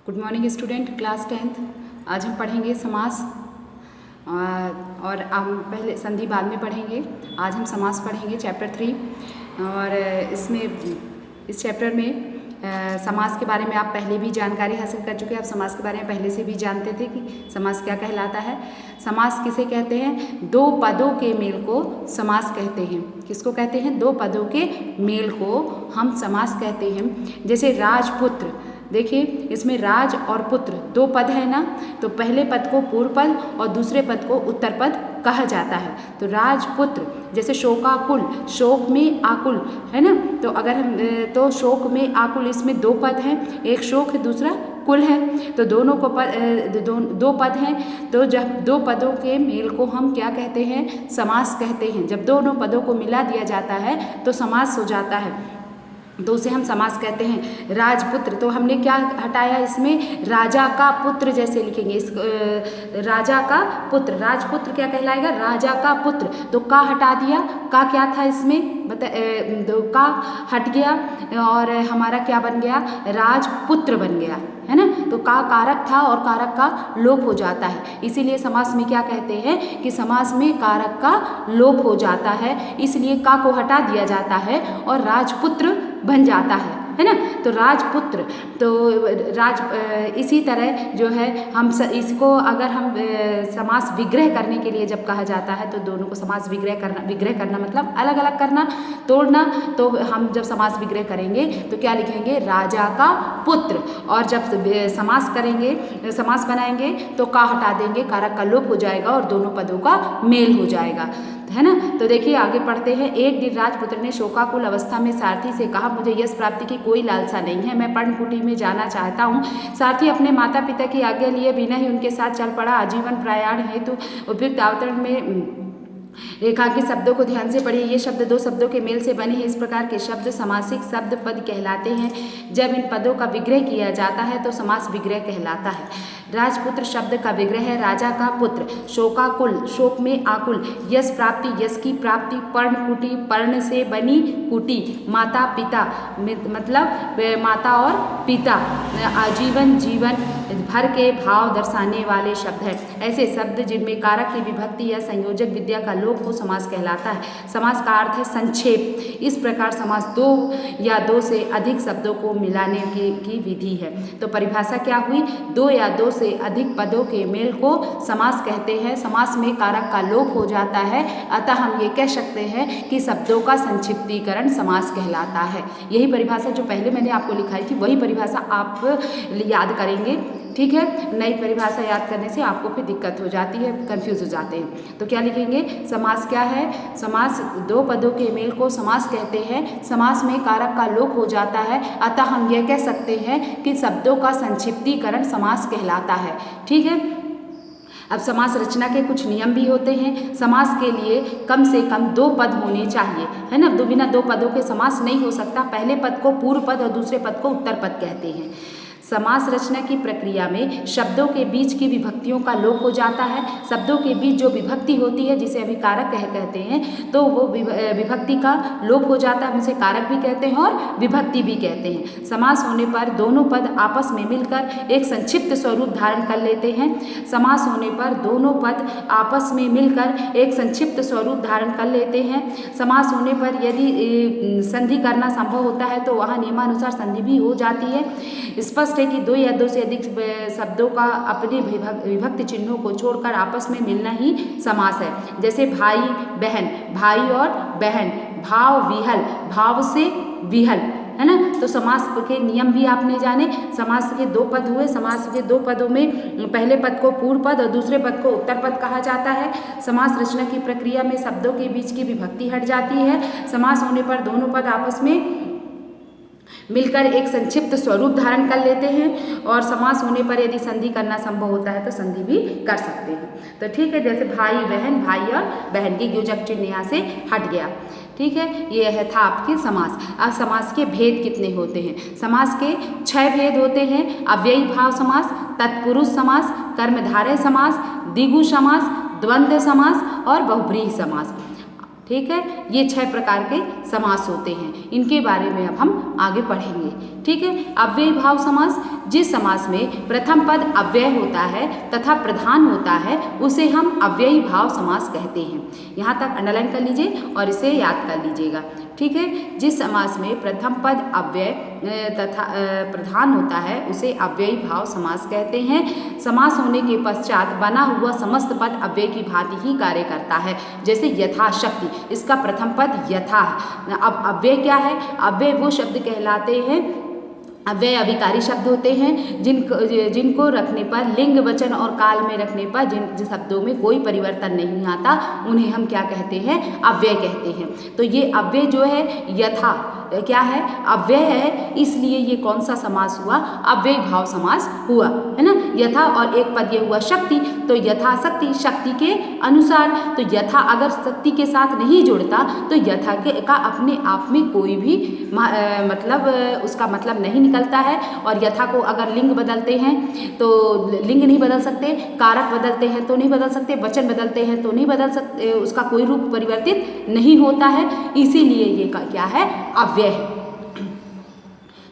Good morning student, class 10th। आज हम पढ़ेंगे समास और हम पहले संधि बाद में पढ़ेंगे। आज हम समास पढ़ेंगे चैप्टर 3 और इस चैप्टर में समास के बारे में आप पहले भी जानकारी हासिल कर चुके हैं। आप समास के बारे में पहले से भी जानते थे कि समास क्या कहलाता है। समास किसे कहते हैं? दो पदों के मेल को समास कहते हैं। किसको कहते हैं? दो पदों के मेल को हम समास कहते हैं। जैसे राजपुत्र, देखिए इसमें राज और पुत्र दो पद है ना, तो पहले पद को पूर्व पद और दूसरे पद को उत्तर पद कहा जाता है। तो राजपुत्र, जैसे शोकाकुल, शोक में आकुल है ना, तो अगर हम तो शोक में आकुल, इसमें दो पद हैं, एक शोक है दूसरा कुल है, तो दोनों को दो पद हैं। तो जब दो पदों के मेल को हम क्या कहते हैं? समास कहते हैं। जब दोनों पदों को मिला दिया जाता है तो समास हो जाता है, तो उसे हम समास कहते हैं। राजपुत्र, तो हमने क्या हटाया इसमें? राजा का पुत्र जैसे लिखेंगे इस राजा का पुत्र, राजपुत्र क्या कहलाएगा? राजा का पुत्र। तो का हटा दिया, का क्या था इसमें का हट गया और हमारा क्या बन गया? राजपुत्र बन गया, है ना। तो का कारक था और कारक का लोप हो जाता है, इसीलिए समास में क्या कहते हैं कि समास में कारक का लोप हो जाता है, इसलिए का को हटा दिया जाता है और राजपुत्र बन जाता है ना। तो राजपुत्र, तो इसी तरह जो है हम इसको अगर हम समास विग्रह करने के लिए जब कहा जाता है तो दोनों को समास विग्रह करना मतलब अलग अलग करना, तोड़ना। तो हम जब समास विग्रह करेंगे तो क्या लिखेंगे? राजा का पुत्र। और जब समास करेंगे, समास बनाएंगे तो का हटा देंगे, कारक का लोप हो जाएगा और दोनों पदों का मेल हो जाएगा, है ना। तो देखिए आगे पढ़ते हैं। एक दिन राजपुत्र ने शोकाकुल अवस्था में सारथी से कहा, मुझे यश प्राप्ति की कोई लालसा नहीं है, मैं पर्णकुटी में जाना चाहता हूँ। सारथी अपने माता पिता की आज्ञा लिए बिना ही उनके साथ चल पड़ा। आजीवन प्रयाण हेतु उपयुक्त अवतरण में रेखांकित शब्दों को ध्यान से पढ़िए। ये शब्द दो शब्दों के मेल से बने हैं। इस प्रकार के शब्द समासिक शब्द पद कहलाते हैं। जब इन पदों का विग्रह किया जाता है तो समास विग्रह कहलाता है। राजपुत्र शब्द का विग्रह है राजा का पुत्र, शोकाकुल, शोक में आकुल, यश प्राप्ति, यश की प्राप्ति, पर्णकुटी, पर्ण से बनी कुटी, माता पिता मतलब माता और पिता, आजीवन, जीवन भर के भाव दर्शाने वाले शब्द है। ऐसे शब्द जिनमें कारक की विभक्ति या संयोजक विद्या का लोप हो समास कहलाता है। समास का अर्थ है संक्षेप। इस प्रकार समास दो या दो से अधिक शब्दों को मिलाने की विधि है। तो परिभाषा क्या हुई? दो या दो से अधिक पदों के मेल को समास कहते हैं। समास में कारक का लोप हो जाता है, अतः हम ये कह सकते हैं कि शब्दों का संक्षिप्तीकरण समास कहलाता है। यही परिभाषा जो पहले मैंने आपको लिखाई थी वही परिभाषा आप याद करेंगे, ठीक है। नई परिभाषा याद करने से आपको फिर दिक्कत हो जाती है, कंफ्यूज हो जाते हैं। तो क्या लिखेंगे? समास क्या है? समास दो पदों के मेल को समास कहते हैं। समास में कारक का लोप हो जाता है, अतः हम यह कह सकते हैं कि शब्दों का संक्षिप्तीकरण समास कहलाता है, ठीक है। अब समास रचना के कुछ नियम भी होते हैं। समास के लिए कम से कम दो पद होने चाहिए, है ना। बिना दो पदों के समास नहीं हो सकता। पहले पद को पूर्व पद और दूसरे पद को उत्तर पद कहते हैं। समास रचना की प्रक्रिया में शब्दों के बीच की विभक्तियों का लोप हो जाता है। शब्दों के बीच जो विभक्ति होती है जिसे अभी कारक कहते हैं, तो वो विभक्ति का लोप हो जाता है। हम इसे कारक भी कहते हैं और विभक्ति भी कहते हैं। समास होने पर दोनों पद आपस में मिलकर एक संक्षिप्त स्वरूप धारण कर लेते हैं। समास होने पर दोनों पद आपस में मिलकर एक संक्षिप्त स्वरूप धारण कर लेते हैं। समास होने पर यदि संधि करना संभव होता है तो वहाँ नियमानुसार संधि भी हो जाती है। स्पष्ट है कि दो या दो से अधिक शब्दों का अपने विभक्त चिन्हों को छोड़कर आपस में मिलना ही समास है। जैसे भाई बहन, भाई और बहन, भाव विहल, भाव से विहल, है ना। तो समास के नियम भी आपने जाने। समास के दो पद हुए। समास के दो पदों में पहले पद को पूर्व पद और दूसरे पद को उत्तर पद कहा जाता है। समास रचना की प्रक्रिया में शब्दों के बीच की विभक्ति हट जाती है। समास होने पर दोनों पद आपस में मिलकर एक संक्षिप्त स्वरूप धारण कर लेते हैं और समास होने पर यदि संधि करना संभव होता है तो संधि भी कर सकते हैं। तो ठीक है, जैसे भाई बहन, भाई और बहन की योजक चिन्ह यहाँ से हट गया, ठीक है। ये था आपके समास। अब समास के भेद कितने होते हैं? समास के 6 भेद होते हैं। अव्ययी भाव समास, तत्पुरुष समास, कर्मधारय समास, द्विगु समास, द्वंद्व समास और बहुब्रीहि समास, ठीक है। ये 6 प्रकार के समास होते हैं। इनके बारे में अब हम आगे पढ़ेंगे, ठीक है। अव्ययी भाव समास, जिस समास में प्रथम पद अव्यय होता है तथा प्रधान होता है उसे हम अव्ययी भाव समास कहते हैं। यहाँ तक अंडरलाइन कर लीजिए और इसे याद कर लीजिएगा, ठीक है। जिस समास में प्रथम पद अव्यय तथा प्रधान होता है उसे अव्ययी भाव समास कहते हैं। समास होने के पश्चात बना हुआ समस्त पद अव्यय की भांति ही कार्य करता है। जैसे यथाशक्ति, इसका प्रथम पद यथा है। अब अव्यय क्या है? अव्यय वो शब्द कहलाते हैं, अव्यय अभिकारी शब्द होते हैं जिनको रखने पर, लिंग वचन और काल में रखने पर जिन शब्दों में कोई परिवर्तन नहीं आता उन्हें हम क्या कहते हैं? अव्यय कहते हैं। तो ये अव्यय जो है यथा क्या है? अव्यय है, इसलिए ये कौन सा समास हुआ? अव्ययी भाव समास हुआ, है ना। यथा और एक पद ये हुआ शक्ति, तो यथाशक्ति, शक्ति के अनुसार। तो यथा अगर शक्ति के साथ नहीं जुड़ता तो यथा का अपने आप में कोई भी मतलब उसका मतलब नहीं निकलता है। और यथा को अगर लिंग बदलते हैं तो लिंग नहीं बदल सकते, कारक बदलते हैं तो नहीं बदल सकते, वचन बदलते हैं तो नहीं बदल सकते, उसका कोई रूप परिवर्तित नहीं होता है, इसीलिए ये क्या है? अव्यय है,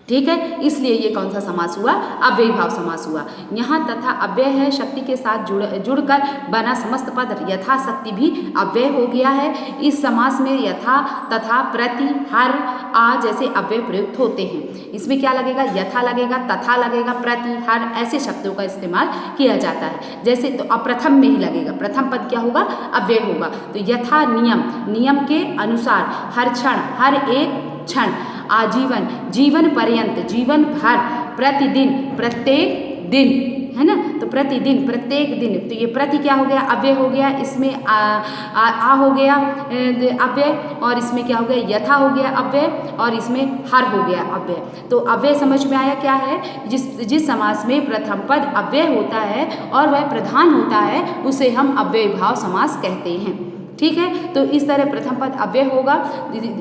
ठीक है। इसलिए ये कौन सा समास हुआ? अव्ययी भाव समास हुआ। यहाँ तथा अव्यय है, शक्ति के साथ जुड़कर बना समस्त पद यथाशक्ति भी अव्यय हो गया है। इस समास में यथा, तथा, प्रति, हर, आ जैसे अव्यय प्रयुक्त होते हैं। इसमें क्या लगेगा? यथा लगेगा, तथा लगेगा, प्रति, हर ऐसे शब्दों का इस्तेमाल किया जाता है। जैसे तो अप्रथम में ही लगेगा, प्रथम पद क्या होगा? अव्यय होगा। तो यथा नियम, नियम के अनुसार, हर क्षण, हर एक क्षण, आजीवन, जीवन पर्यंत, जीवन भर, प्रतिदिन, प्रत्येक दिन, है ना। तो प्रतिदिन, प्रत्येक दिन, तो ये प्रति क्या हो गया? अव्यय हो गया। इसमें आ हो गया अव्यय, और इसमें क्या हो गया? यथा हो गया अव्यय, और इसमें हर हो गया अव्यय। तो अव्यय समझ में आया क्या है? जिस समास में प्रथम पद अव्यय होता है और वह प्रधान होता है उसे हम अव्ययी भाव समास कहते हैं, ठीक है। तो इस तरह प्रथम पद अव्यय होगा।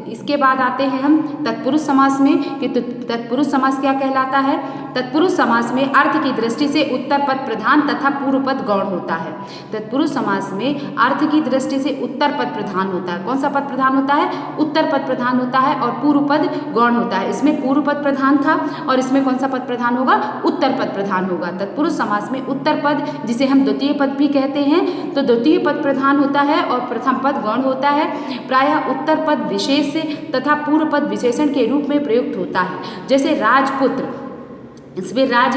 इसके बाद आते हैं हम तत्पुरुष समास में कि तत्पुरुष समास क्या कहलाता है? तत्पुरुष समास में अर्थ की दृष्टि से उत्तर पद प्रधान तथा पूर्व पद गौण होता है। तत्पुरुष समास में अर्थ की दृष्टि से उत्तर पद प्रधान होता है। कौन सा पद प्रधान होता है? उत्तर पद प्रधान होता है और पूर्व पद गौण होता है। इसमें पूर्व पद प्रधान था और इसमें कौन सा पद प्रधान होगा? उत्तर पद प्रधान होगा। तत्पुरुष समास में उत्तर पद, जिसे हम द्वितीय पद भी कहते हैं, तो द्वितीय पद प्रधान होता है और प्रथम पद गौण होता है। प्रायः उत्तर पद विशेष तथा पूर्व पद विशेषण के रूप में प्रयुक्त होता है। जैसे राजपुत्र, इसमें राज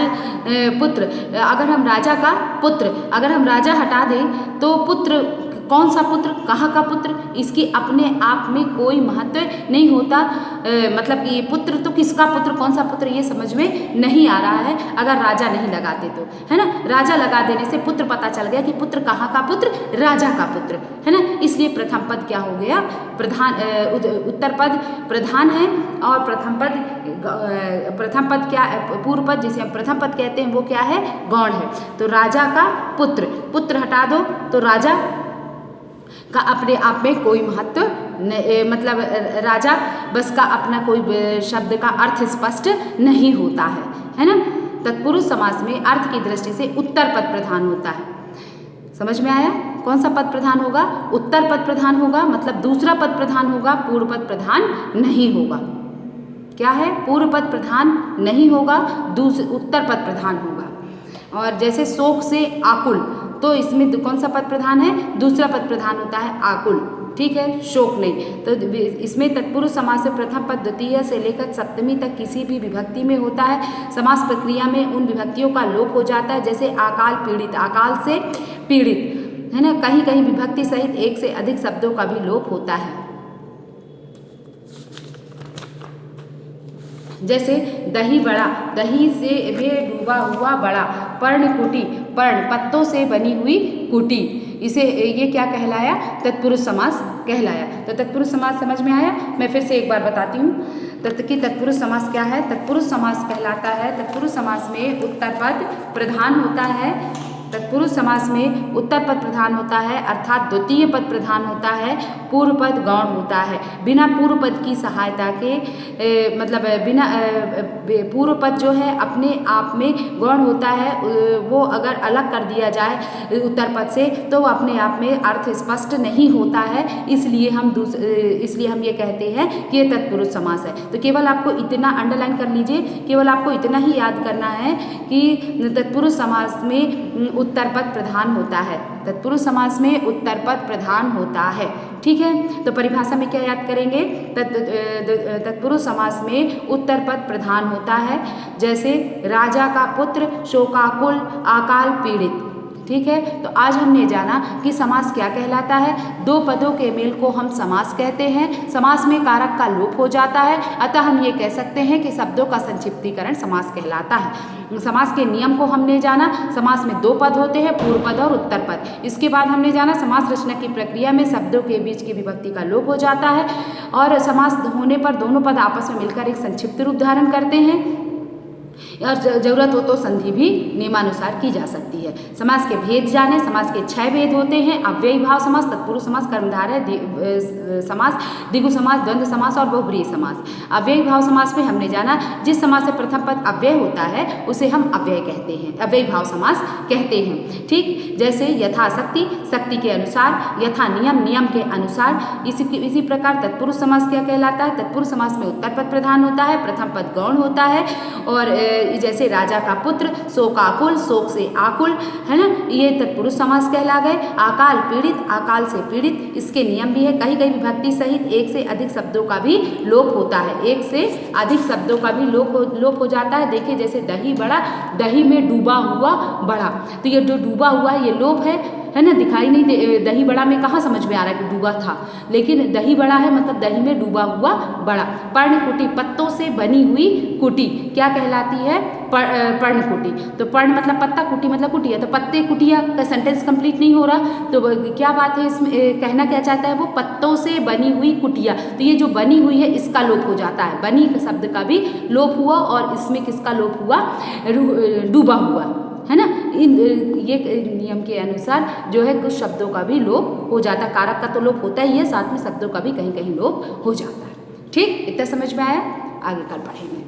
पुत्र, अगर हम राजा का पुत्र, अगर हम राजा हटा दें तो पुत्र, कौन सा पुत्र, कहाँ का पुत्र, इसकी अपने आप में कोई महत्व नहीं होता। मतलब ये पुत्र तो किसका पुत्र, कौन सा पुत्र, ये समझ में नहीं आ रहा है अगर राजा नहीं लगाते तो, है ना। राजा लगा देने से पुत्र पता चल गया कि पुत्र कहाँ का पुत्र, राजा का पुत्र, है ना। इसलिए प्रथम पद क्या हो गया? प्रधान, उत्तर पद प्रधान है और प्रथम पद क्या, पूर्व पद जिसे हम प्रथम पद कहते हैं वो क्या है? गौण है। तो राजा का पुत्र, पुत्र हटा दो तो राजा का अपने आप में कोई महत्व, मतलब राजा बस का अपना कोई शब्द का अर्थ स्पष्ट नहीं होता है ना। तत्पुरुष समास में अर्थ की दृष्टि से उत्तर पद प्रधान होता है। समझ में आया? कौन सा पद प्रधान होगा? उत्तर पद प्रधान होगा, मतलब दूसरा पद प्रधान होगा, पूर्व पद प्रधान नहीं होगा। क्या है? पूर्व पद प्रधान नहीं होगा, उत्तर पद प्रधान होगा। और जैसे शोक से आकुल, तो इसमें कौन सा पद प्रधान है? दूसरा पद प्रधान होता है आकुल, ठीक है, शोक नहीं। तो इसमें तत्पुरुष समास से प्रथम पद द्वितीय से लेकर सप्तमी तक किसी भी विभक्ति में होता है। समास प्रक्रिया में उन विभक्तियों का लोप हो जाता है, जैसे अकाल पीड़ित, अकाल से पीड़ित, है ना। कहीं कहीं विभक्ति सहित एक से अधिक शब्दों का भी लोप होता है। जैसे दही बड़ा, दही से वे डूबा हुआ बड़ा, पर्णकुटी, पर्ण पत्तों से बनी हुई कुटी, इसे ये क्या कहलाया? तत्पुरुष समास कहलाया। तो तत्पुरुष समास समझ में आया? मैं फिर से एक बार बताती हूँ तत्पुरुष समास क्या है। तत्पुरुष समास कहलाता है, तत्पुरुष समास में उत्तर पद प्रधान होता है तत्पुरुष समास में उत्तर पद प्रधान होता है, अर्थात द्वितीय पद प्रधान होता है, पूर्व पद गौण होता है। बिना पूर्व पद की सहायता के बिना पूर्व पद जो है अपने आप में गौण होता है, वो अगर अलग कर दिया जाए उत्तर पद से तो वो अपने आप में अर्थ स्पष्ट नहीं होता है। इसलिए हम ये कहते हैं कि ये तत्पुरुष समास है। तो केवल आपको इतना अंडरलाइन कर लीजिए, केवल आपको इतना ही याद करना है कि तत्पुरुष समास में उत्तर पद प्रधान होता है। तत्पुरुष समास में उत्तर पद प्रधान होता है। ठीक है, तो परिभाषा में क्या याद करेंगे? तत्पुरुष समास में उत्तर पद प्रधान होता है। जैसे राजा का पुत्र शोकाकुल अकाल पीड़ित। ठीक है, तो आज हमने जाना कि समास क्या कहलाता है। दो पदों के मेल को हम समास कहते हैं। समास में कारक का लोप हो जाता है, अतः हम ये कह सकते हैं कि शब्दों का संक्षिप्तीकरण समास कहलाता है। समास के नियम को हमने जाना। समास में दो पद होते हैं, पूर्व पद और उत्तर पद। इसके बाद हमने जाना समास रचना की प्रक्रिया में शब्दों के बीच की विभक्ति का लोप हो जाता है और समास होने पर दोनों पद आपस में मिलकर एक संक्षिप्त रूप धारण करते हैं और जरूरत हो तो संधि भी नियमानुसार की जा सकती है। समास के भेद जाने। समास के 6 भेद होते हैं: अव्ययी भाव समास, तत्पुरुष समास, कर्मधारय समास, द्विगु समास, द्वंद्व समास और बहुब्रीहि समास। अव्ययी भाव समास में हमने जाना जिस समास से प्रथम पद अव्यय होता है उसे हम अव्यय कहते हैं, अव्ययी भाव समास कहते हैं। ठीक, जैसे यथाशक्ति, शक्ति के अनुसार, यथा नियम, नियम के अनुसार। इसी प्रकार तत्पुरुष समास क्या कहलाता है? तत्पुरुष समास में उत्तर पद प्रधान होता है, प्रथम पद गौण होता है। और जैसे राजा का पुत्र शोकाकुल, शोक से आकुल, है ना, ये तत्पुरुष समास कहला गए। अकाल पीड़ित, अकाल से पीड़ित, इसके नियम भी है। कहीं कहीं विभक्ति सहित एक से अधिक शब्दों का भी लोप होता है, एक से अधिक शब्दों का भी लोप हो जाता है। देखिए जैसे दही बड़ा, दही में डूबा हुआ बड़ा, तो ये जो डूबा हुआ है ये लोप है ना, दिखाई नहीं दे। दही बड़ा में कहाँ समझ में आ रहा है कि डूबा था, लेकिन दही बड़ा है मतलब दही में डूबा हुआ बड़ा। पर्णकुटी, पत्तों से बनी हुई कुटी क्या कहलाती है? पर्णकुटी। तो पर्ण मतलब पत्ता, कुटी मतलब कुटिया, तो पत्ते कुटिया का सेंटेंस कंप्लीट नहीं हो रहा। तो क्या बात है इसमें, कहना क्या चाहता है वो? पत्तों से बनी हुई कुटिया। तो ये जो बनी हुई है इसका लोप हो जाता है, बनी शब्द का भी लोप हुआ और इसमें किसका लोप हुआ? डूबा हुआ, है ना। ये नियम के अनुसार जो है कुछ शब्दों का भी लोप हो जाता है। कारक का तो लोप होता ही है, साथ में शब्दों का भी कहीं कहीं लोप हो जाता है। ठीक, इतना समझ में आया? आगे कल पढ़ेंगे।